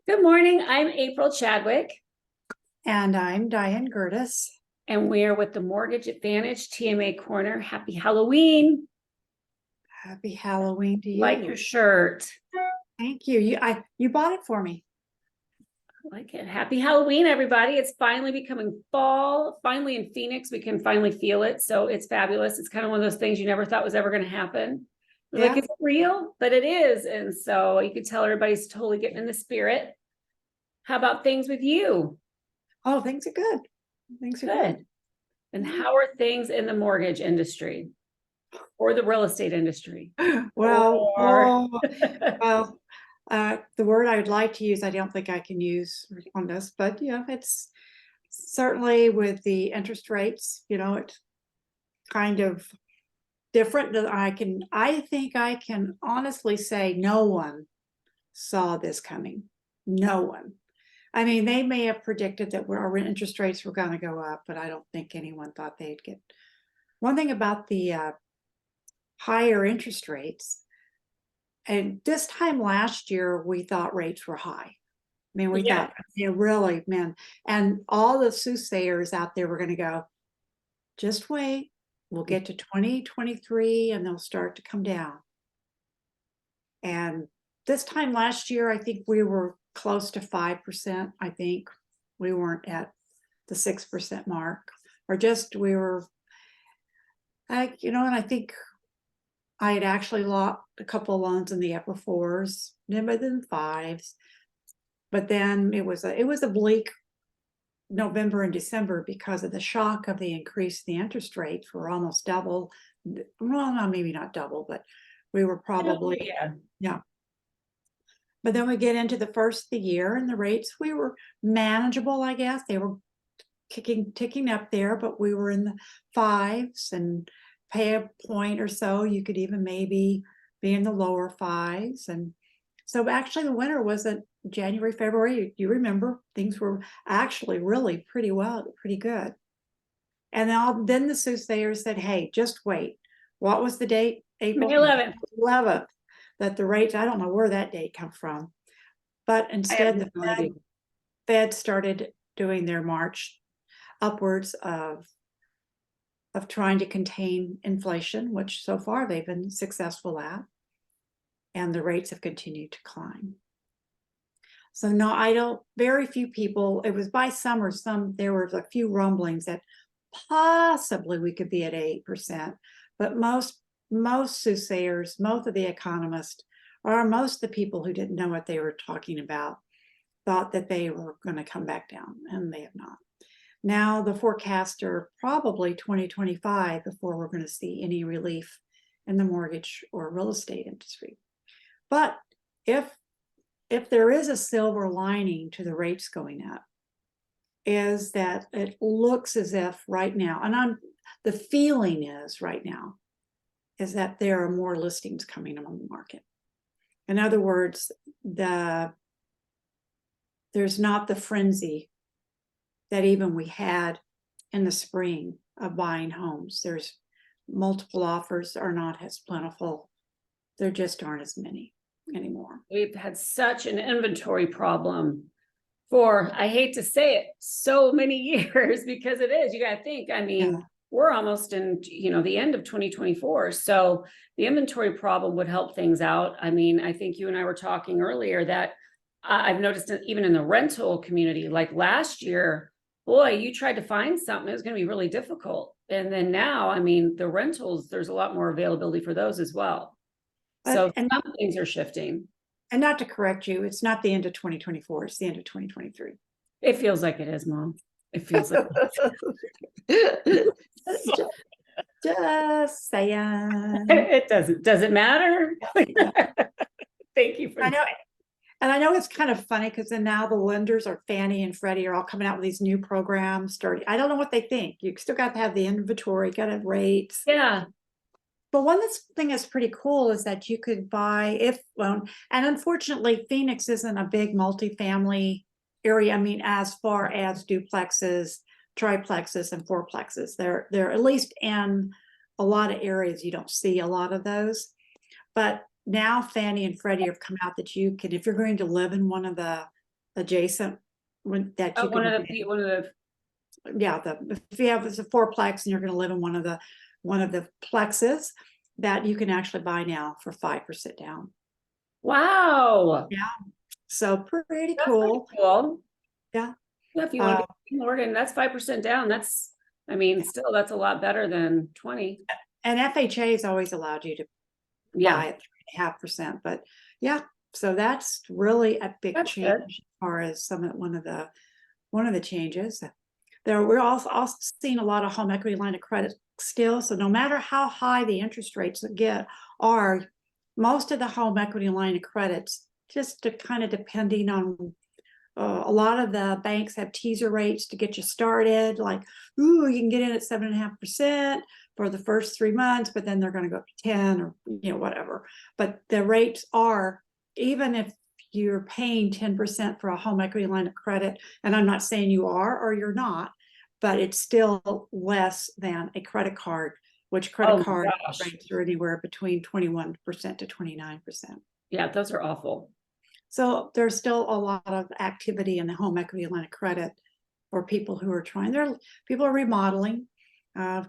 Good morning. I'm April Chadwick, And I'm Diane Gertis. and we are with the Mortgage Advantage TMA Corner. Happy Halloween. Happy Halloween to Like you. your shirt. Thank you. You bought it for me. I like it. Happy Halloween, everybody. It's finally becoming fall. Finally in Phoenix, we can finally feel it. So it's fabulous. It's kind of one of those things you never thought was ever going to happen. We're like, Yeah. is it real? But it is. And so you could tell everybody's totally getting in the spirit. How about things with you? Oh, things are good. Things are good. Good. And how are things in the mortgage industry or the real estate industry? Well, Or well, the word I would like to use, I don't think I can use on this, but it's certainly with the interest rates, it's kind of different that I think I can honestly say no one saw this coming. No one. I mean, they may have predicted that our interest rates were going to go up, but I don't think anyone thought they'd get. One thing about the higher interest rates, and this time last year, we thought rates were high. I mean, we yeah, thought, really, man. And all the soothsayers out there were going to go, just wait, we'll get to 2023 and they'll start to come down. And this time last year, I think we were close to 5%. I think we weren't at the 6% mark, or just we were, and I think I had actually locked a couple of loans in the upper fours, never than fives. But then it was a bleak November and December because of the shock of the increase in the interest rates were almost double. Well, no, maybe not double, but we were probably, yeah. But then we get into the first of the year and the rates, we were manageable, I guess. They were ticking up there, but we were in the fives, and pay a point or so. You could even maybe be in the lower fives. And so actually the winter wasn't January, February. You remember things were actually really pretty good. And then the soothsayers said, hey, just wait. What was the date? April May 11th. 11th. That the rates, I don't know where that date come from. But instead, the Fed started doing their march upwards of trying to contain inflation, which so far they've been successful at, and the rates have continued to climb. So no, very few people, it was by summer, there were a few rumblings that possibly we could be at 8%, but most soothsayers, most of the economists, or most of the people who didn't know what they were talking about, thought that they were going to come back down, and they have not. Now the forecasts are probably 2025 before we're going to see any relief in the mortgage or real estate industry. But if there is a silver lining to the rates going up, is that it looks as if right now, and the feeling is right now, is that there are more listings coming on the market. In other words, there's not the frenzy that even we had in the spring of buying homes. There's multiple offers are not as plentiful. There just aren't as many anymore. We've had such an inventory problem for, I hate to say it, so many years, because it is. You got to think, I mean, we're almost in, the end of 2024. So the inventory problem would help things out. I mean, I think you and I were talking earlier that I've noticed that even in the rental community, like last year, boy, you tried to find something, it was going to be really difficult. And then now, I mean, the rentals, there's a lot more availability for those as well. So some things are shifting. And not to correct you, it's not the end of 2024, it's the end of 2023. It feels like it is, Mom. It feels like just saying. It doesn't matter. Thank you for I know. And I know it's kind of funny because then now the lenders are Fannie and Freddie are all coming out with these new programs. I don't know what they think. You still got to have the inventory, got to have rates. Yeah. But one thing that's pretty cool is that you could buy and unfortunately, Phoenix isn't a big multifamily area. I mean, as far as duplexes, triplexes, and fourplexes, they're at least in a lot of areas you don't see a lot of those. But now Fannie and Freddie have come out that you can, if you're going to live in one of the adjacent that you One can, of the, yeah, if you have, it's a fourplex and you're gonna live in one of the plexes, that you can actually buy now for 5% down. wow. Yeah. So pretty That's pretty cool. cool. Yeah. Yeah, if you want to get Morgan, that's 5% down. That's, I mean, still, that's a lot better than 20. And FHA has always allowed you to Yeah, buy at 3.5%, but yeah, so that's really a big that's change good. as far as one of the changes. We're also seeing a lot of home equity line of credit still. So no matter how high the interest rates that get are, most of the home equity line of credits, just to kind of depending on a lot of the banks have teaser rates to get you started. Like, ooh, you can get in at 7.5% for the first 3 months, but then they're going to go up to 10 or whatever. But the rates are, even if you're paying 10% for a home equity line of credit, and I'm not saying you are or you're not, but it's still less than a credit card, which credit card rates are anywhere between 21% to 29%. Yeah, those are awful. So there's still a lot of activity in the home equity line of credit for people who are trying. People are remodeling,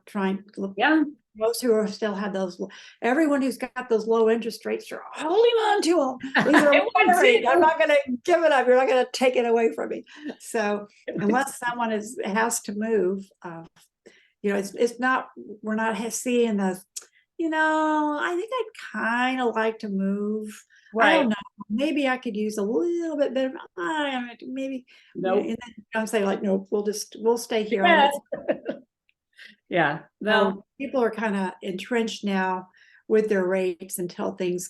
trying. Yeah. Those who are still have those, everyone who's got those low interest rates are holding on to them. These are mine. I'm not going to give it up. You're not going to take it away from me. So unless someone has to move, it's not. We're not seeing the. I think I'd kind of like to move. Right. I don't know. Maybe I could use a little bit better. Maybe. Nope. And then I'm saying like, nope. We'll stay here. Yeah. Yeah. No. People are kind of entrenched now with their rates until things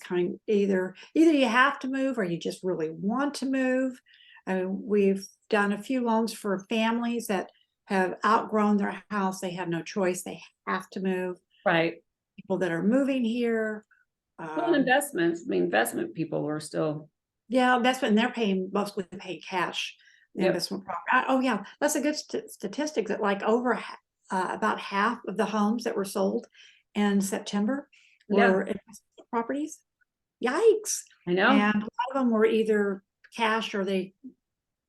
either you have to move or you just really want to move. We've done a few loans for families that have outgrown their house. They have no choice. They have to move. Right. People that are moving here. Well, investments. I mean, investment people are still. Yeah, investment. And they're mostly paying cash. Yep. Investment property. Oh yeah, that's a good statistic. That like about half of the homes that were sold in September were investment properties. Yikes! I know. And a lot of them were either cash or they,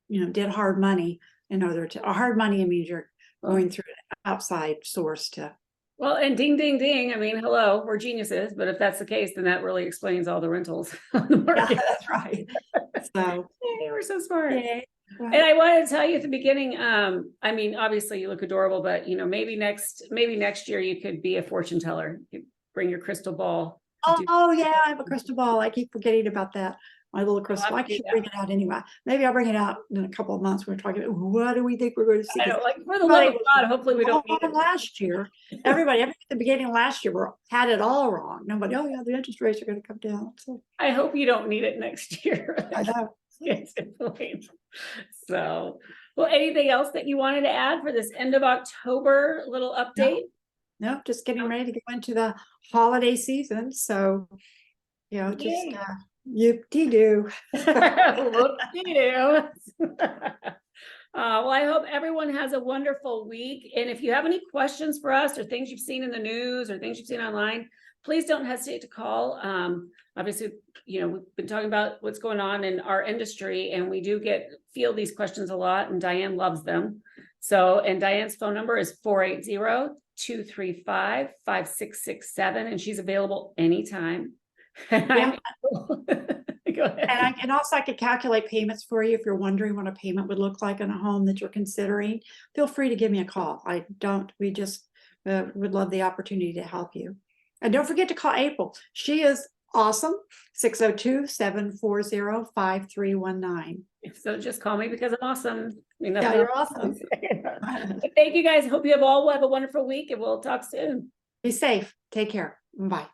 did hard money. Hard money means you're going through an outside source to. Well, and ding, ding, ding. I mean, hello, we're geniuses. But if that's the case, then that really explains all the rentals on the market. Yeah, that's right. So hey, we're so smart. Yeah. And I wanted to tell you at the beginning, I mean, obviously you look adorable, but maybe next year you could be a fortune teller. You could bring your crystal ball. Oh yeah, I have a crystal ball. I keep forgetting about that. My little crystal. I should bring it out anyway. Maybe I'll bring it out in a couple of months. We're talking about what do we think we're going to see? I know, like for the love of God, hopefully we don't need it. Last year, everybody at the beginning of last year had it all wrong. Nobody, oh yeah, the interest rates are going to come down. So I hope you don't need it next year. I know. So, well, anything else that you wanted to add for this end of October little update? No, just getting ready to go into the holiday season. So, just you-de-do. Whoop-de-doo. Well, I hope everyone has a wonderful week. And if you have any questions for us or things you've seen in the news or things you've seen online, please don't hesitate to call. Obviously, we've been talking about what's going on in our industry, and we do field these questions a lot, and Diane loves them. So, and Diane's phone number is 480-235-5667, and she's available anytime. Yeah. Go ahead. And I could calculate payments for you if you're wondering what a payment would look like on a home that you're considering. Feel free to give me a call. We just would love the opportunity to help you. And don't forget to call April. She is awesome. 602-740-5319. So just call me because I'm awesome. Yeah, you're awesome. Thank you guys. Hope you all have a wonderful week, and we'll talk soon. Be safe. Take care. Bye.